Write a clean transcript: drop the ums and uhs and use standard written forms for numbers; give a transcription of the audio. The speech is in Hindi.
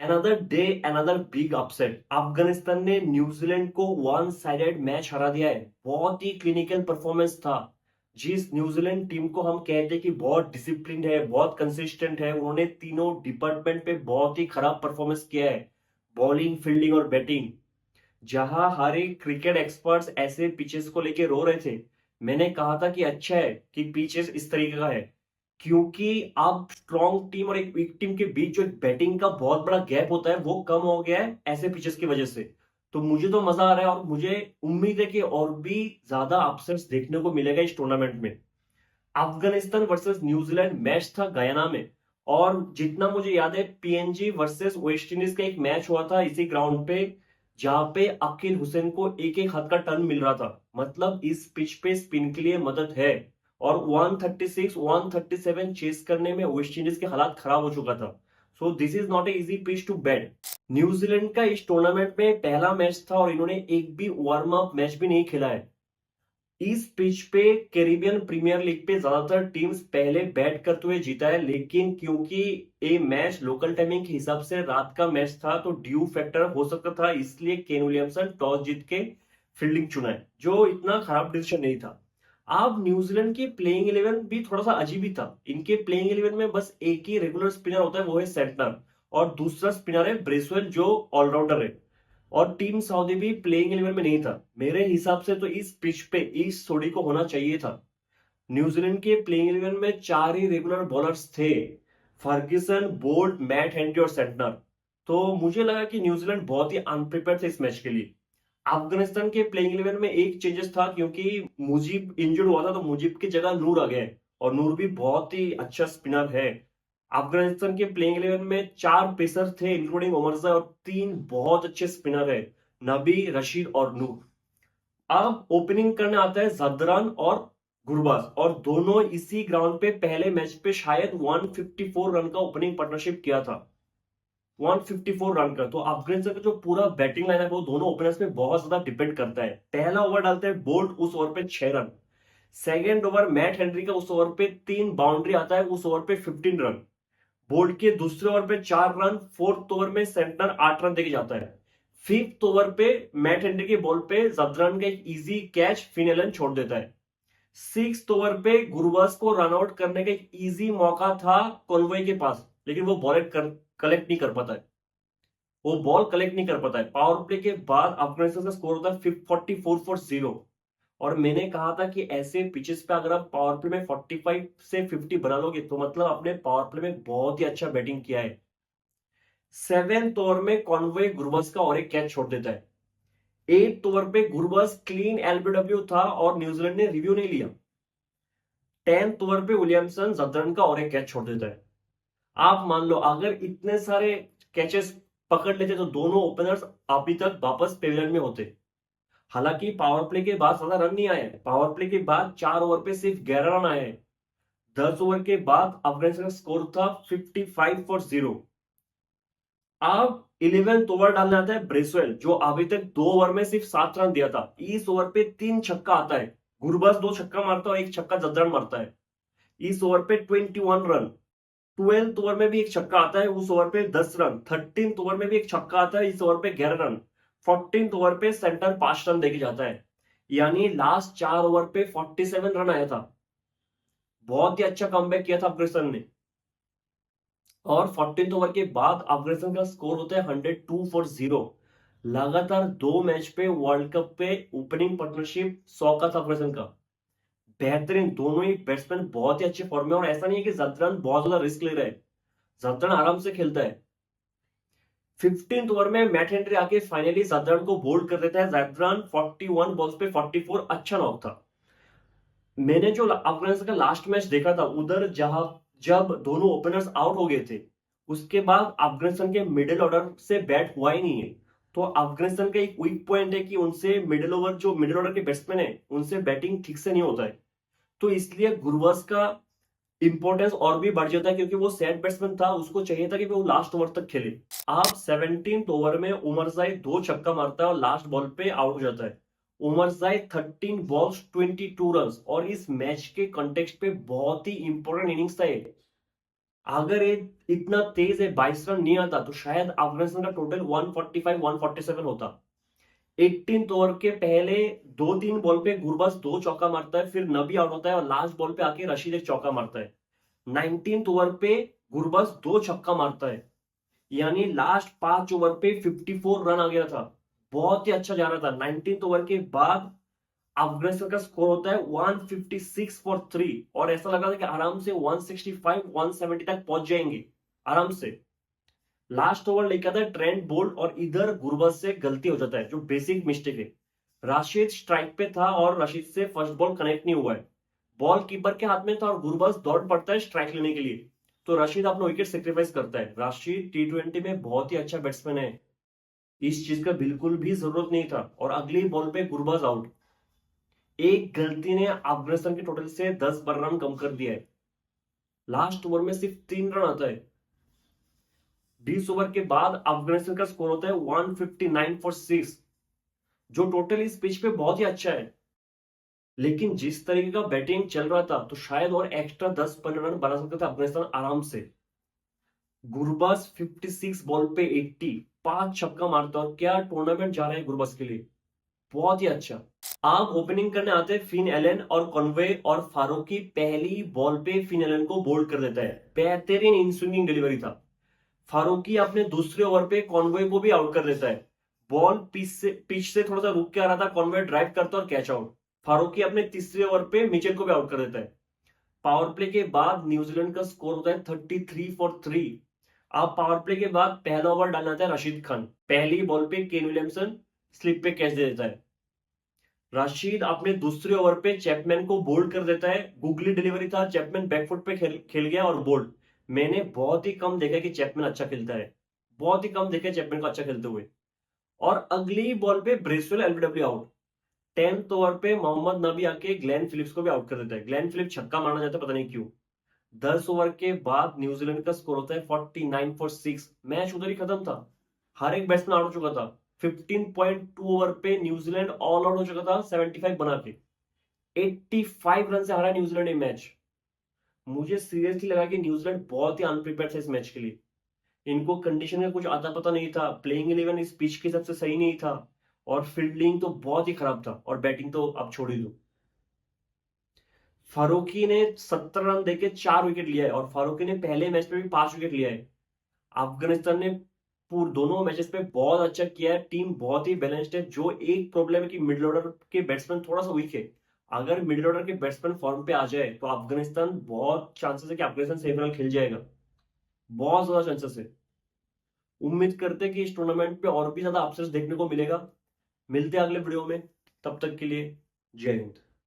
Another day another big upset. Afghanistan ने न्यूजीलैंड को वन साइडेड मैच हरा दिया है। बहुत ही क्लिनिकल परफॉर्मेंस था। जिस न्यूजीलैंड टीम को हम कहते हैं कि बहुत डिसिप्लिन है, बहुत कंसिस्टेंट है, उन्होंने तीनों डिपार्टमेंट पे बहुत ही खराब परफॉर्मेंस किया है, बॉलिंग, फील्डिंग और बैटिंग। जहां हर एक क्रिकेट एक्सपर्ट्स ऐसे पिचेस को लेके रो रहे थे, मैंने कहा था कि अच्छा है कि पिचेस इस तरीके का है, क्योंकि अब स्ट्रॉन्ग टीम और एक वीक टीम के बीच जो बैटिंग का बहुत बड़ा गैप होता है वो कम हो गया है ऐसे पिचेस की वजह से। तो मुझे तो मजा आ रहा है और मुझे उम्मीद है कि और भी ज्यादा अपसेट्स देखने को मिलेगा इस टूर्नामेंट में। अफगानिस्तान वर्सेस न्यूजीलैंड मैच था गयाना में, और जितना मुझे याद है पीएनजी वर्सेस वेस्ट इंडीज का एक मैच हुआ था इसी ग्राउंड पे, जहां पे अकील हुसैन को एक एक हाथ का टर्न मिल रहा था। मतलब इस पिच पे स्पिन के लिए मदद है। और 136 137 चेस करने में वेस्ट इंडीज के हालात खराब हो चुका था। So this is not a easy pitch to bat. New Zealand का इस टूर्नामेंट में पहला मैच था और इन्होंने एक भी वार्म अप मैच भी नहीं खेला है। इस पिच पे कैरिबियन प्रीमियर लीग पे ज्यादातर टीम्स पहले बैट करते हुए जीता है, लेकिन क्योंकि ये मैच लोकल टाइमिंग के हिसाब से रात का मैच था तो ड्यू फैक्टर हो सकता था, इसलिए केन विलियमसन टॉस जीत के फील्डिंग चुना है, जो इतना खराब डिसीजन नहीं था। अब न्यूजीलैंड की प्लेइंग 11 भी थोड़ा सा अजीब ही था। इनके प्लेइंग 11 में बस एक ही रेगुलर स्पिनर होता है, वो है सेंटनर, और दूसरा स्पिनर है ब्रेसवेल जो ऑलराउंडर है। और टीम सऊदी भी प्लेइंग 11 में नहीं था। मेरे हिसाब से तो इस पिच पे इस जोड़ी को होना चाहिए था। न्यूजीलैंड के प्लेइंग 11 में चार ही रेगुलर बॉलर्स थे, फर्ग्यूसन, बोल्ट, मैट हेनरी और सेंटनर। तो मुझे लगा कि न्यूजीलैंड बहुत ही अनप्रिपेयर्ड थे इस मैच के लिए। अफगानिस्तान के प्लेइंग 11 में एक चेंजेस था, क्योंकि मुजीब इंजर्ड हुआ था तो मुजीब की जगह नूर आ गए, और नूर भी बहुत ही अच्छा स्पिनर है। अफगानिस्तान के प्लेइंग 11 में चार पेसर थे इंक्लूडिंग ओमरजा, और तीन बहुत अच्छे स्पिनर है, नबी, रशीद और नूर। अब ओपनिंग करने आता है जदरान और गुरबाज, और दोनों इसी ग्राउंड पे पहले मैच पे शायद 154 रन का ओपनिंग पार्टनरशिप किया था। 154 रन का। तो अफगानिस्तान का जो पूरा बैटिंग लाइन है वो दोनों ओपनर्स पे बहुत ज्यादा डिपेंड करता है। पहला ओवर डालते हैं बोल्ट, उस ओवर पे 6 run. Second over Matt Henry का, उस ओवर पे 3 बाउंड्री आता है, उस ओवर पे 15 रन। बोल्ट के दूसरे ओवर पे 4 रन। फोर्थ ओवर में सेंटनर 8 रन देके जाता है। फिफ्थ ओवर पे मैट हेनरी के बॉल पे जदरान का एक इजी कैच फिन एलन छोड़ देता है। सिक्स ओवर पे गुरबाज को रन आउट करने का एक इजी मौका था कॉनवॉय के पास, लेकिन वो बॉल कलेक्ट नहीं कर पाता है। वो बॉल कलेक्ट नहीं कर पाता है। पावर प्ले के बाद अफगानिस्तान का स्कोर होता है 44 फॉर 0। और मैंने कहा था कि ऐसे पिचेस पे अगर आप पावर प्ले में 45 से 50 बना लोगे तो मतलब आपने पावर प्ले में बहुत ही अच्छा बैटिंग किया है। सेवेंथ ओवर में कॉनवे गुरबस का और एक कैच छोड़ देता है। एट्थ ओवर पे गुरबस क्लीन एलबीडब्ल्यू था और न्यूजीलैंड ने रिव्यू नहीं लिया। 10th ओवर पे विलियमसन जदरन का और एक कैच छोड़ देता है। आप मान लो अगर इतने सारे कैचेस पकड़ लेते तो दोनों ओपनर्स अभी तक वापस पेविलियन में होते। हालांकि पावर प्ले के बाद ज्यादा रन नहीं आए। पावर प्ले के बाद 4 ओवर पे सिर्फ 11 रन आए हैं। 10 ओवर के बाद अफगानिस्तान का स्कोर था 55 फॉर 0। अब 11th ओवर डालने आता है ब्रेसवेल, जो अभी तक 2 ओवर में सिर्फ 7 रन दिया था। इस ओवर पे 3 छक्का आता है। गुरबस 2 छक्का मारता है और एक छक्का जदरन मारता है। इस ओवर पे 21 रन। 12th ओवर में भी एक छक्का आता है, उस ओवर पे 10 रन। 13th ओवर में भी एक छक्का आता है, इस ओवर पे 11 रन। 14th ओवर पे सेंटर 5 रन देके जाता है। यानी लास्ट 4 ओवर पे 47 रन आया था। बहुत ही अच्छा कमबैक किया था अफगानिस्तान ने। और 14th ओवर के बाद अफगानिस्तान का स्कोर होता है 102 फॉर 0। लगातार 2 मैच पे वर्ल्ड कप पे ओपनिंग पार्टनरशिप 100 का था अफगानिस्तान का। बेहतरीन, दोनों ही बैट्समैन बहुत ही अच्छे फॉर्म में, और ऐसा नहीं है कि जदरन बहुत ज्यादा रिस्क ले रहा है। जदरन आराम से खेलता है। 15th ओवर में मैट हेनरी आके फाइनली जदरन को बोल्ड कर देता है। जदरन 41 बॉल्स पे 44, अच्छा नॉक था। मैंने जो अफगानिस्तान का लास्ट मैच देखा था उधर, जहां जब दोनों ओपनर्स आउट हो गए थे, उसके बाद अफगानिस्तान के मिडिल ऑर्डर से बैट हुआ ही नहीं है। तो अफगानिस्तान का एक वीक पॉइंट है कि उनसे मिडिल ऑर्डर के बैट्समैन है उनसे बैटिंग ठीक से नहीं होता है। तो इसलिए गुरबस का इंपॉर्टेंस और भी बढ़ जाता है, क्योंकि वो सेट बैट्समैन था, उसको चाहिए था कि वो लास्ट ओवर तक खेले। आप 17th ओवर में उमरजाई 2 छक्का मारता है और लास्ट बॉल पे आउट हो जाता है। उमरजाई 13 बॉल्स 22 रन, और इस मैच के कंटेक्स्ट पे बहुत ही इंपॉर्टेंट इनिंग्स था ये। अगर ये इतना तेज है 22 रन नहीं आता तो शायद अफगानिस्तान का टोटल 145 147 होता। 18 ओवर के पहले 2-3 बॉल पे गुरबाज 2 चौका मारता है, फिर नबी आउट होता है और लास्ट बॉल पे आके रशीद एक चौका मारता है। 19 ओवर पे गुरबाज 2 छक्का मारता है, यानी लास्ट 5 ओवर पे 54 रन आ गया था। बहुत ही अच्छा जा रहा था। 19 ओवर के बाद अफगानिस्तान का स्कोर होता है 156 फॉर 3 और ऐसा लगा था कि आराम से 165 170 तक पहुंच जाएंगे आराम से। लास्ट ओवर लेकर था ट्रेंट बोल्ट और इधर गुरबाज से गलती हो जाता है, जो बेसिक मिस्टेक है। राशिद स्ट्राइक पे था और राशिद से फर्स्ट बॉल कनेक्ट नहीं हुआ है। बॉल कीपर के हाथ में था और गुरबाज दौड़ पड़ता है स्ट्राइक लेने के लिए, तो राशिद अपना विकेट सेक्रीफाइस करता है। राशिद T20 में बहुत ही अच्छा बैट्समैन है, इस चीज का बिल्कुल भी जरूरत नहीं था। और अगली बॉल पे गुरबाज आउट। एक गलती ने अफगानिस्तान के टोटल से 10 रन कम कर दिया है। लास्ट ओवर में सिर्फ 3 रन आता है। 20 ओवर के बाद अफगानिस्तान का स्कोर होता है 159 फॉर 6, जो टोटल इस पिच पे बहुत ही अच्छा है। लेकिन जिस तरीके का बैटिंग चल रहा था तो शायद और एक्स्ट्रा 10-15 रन बना सकता था अफगानिस्तान आराम से। गुरबाज 56 बॉल पे 80, 5 छक्का मारता और क्या टूर्नामेंट जा रहा है गुरबाज के लिए, बहुत ही अच्छा। आप ओपनिंग करने आते हैं फिन एलन और कॉनवे और फारूकी पहली बॉल पे फिन एलन को बोल्ड कर देता है। बेहतरीन इन स्विंगिंग डिलीवरी था। फारूकी अपने दूसरे ओवर पे कॉनवे को भी आउट कर देता है। बॉल पिच से थोड़ा सा रुक के आ रहा था, कॉनवे ड्राइव करता और कैच आउट। फारूकी अपने तीसरे ओवर पे मिचेल को भी आउट कर देता है। पावर प्ले के बाद न्यूजीलैंड का स्कोर होता है 33 फॉर 3। अब पावर प्ले के बाद पहला ओवर डालना था रशीद खान। पहली बॉल पे केन विलियमसन स्लिप पे कैच दे देता है। राशिद अपने दूसरे ओवर पे चैपमैन को बोल्ड कर देता है। गुगली डिलीवरी था, चैपमैन बैकफुट पे खेल गया और बोल्ड। मैंने बहुत ही कम देखा कि चैपमैन अच्छा खेलता है, बहुत ही कम देखा चैपमैन को अच्छा खेलते हुए। और अगली बॉल पे Bracewell LBW out. 10th over पे मोहम्मद नबी आके ग्लेन फिलिप्स को भी आउट कर देता है। ग्लेन फिलिप्स छक्का मारना चाहता है, पता नहीं क्यों। 10 ओवर के बाद न्यूजीलैंड का स्कोर होता है 49 फॉर 6। मैच उधर ही खत्म था, हर एक बैट्समैन आउट हो चुका था। 15.2 ओवर पे न्यूजीलैंड ऑल आउट हो चुका था 75 बना के। 85 रन से हारा न्यूजीलैंड ये मैच। मुझे सीरियसली लगा कि न्यूजीलैंड बहुत ही अनप्रिपेयर्ड था इस मैच के लिए। इनको कंडीशन का कुछ आता पता नहीं था, प्लेइंग 11 इस पिच के हिसाब से सही नहीं था, और फील्डिंग तो बहुत ही खराब था, और बैटिंग तो आप छोड़ ही दो। फारूकी ने 70 रन देके 4 विकेट लिया है, और फारूकी ने पहले मैच में भी 5 विकेट लिया है। अफगानिस्तान ने पूरे दोनों मैचेस पे बहुत अच्छा किया है। टीम बहुत ही बैलेंस्ड है। जो एक प्रॉब्लम है कि मिडिल ऑर्डर के बैट्समैन थोड़ा सा वीक है। अगर मिडिल ऑर्डर के बैट्समैन फॉर्म पे आ जाए तो अफगानिस्तान बहुत चांसेस है कि अफगानिस्तान सेमीफाइनल खेल जाएगा, बहुत ज्यादा चांसेस है। उम्मीद करते हैं कि इस टूर्नामेंट पे और भी ज्यादा अपसेट्स देखने को मिलेगा। मिलते हैं अगले वीडियो में, तब तक के लिए जय हिंद।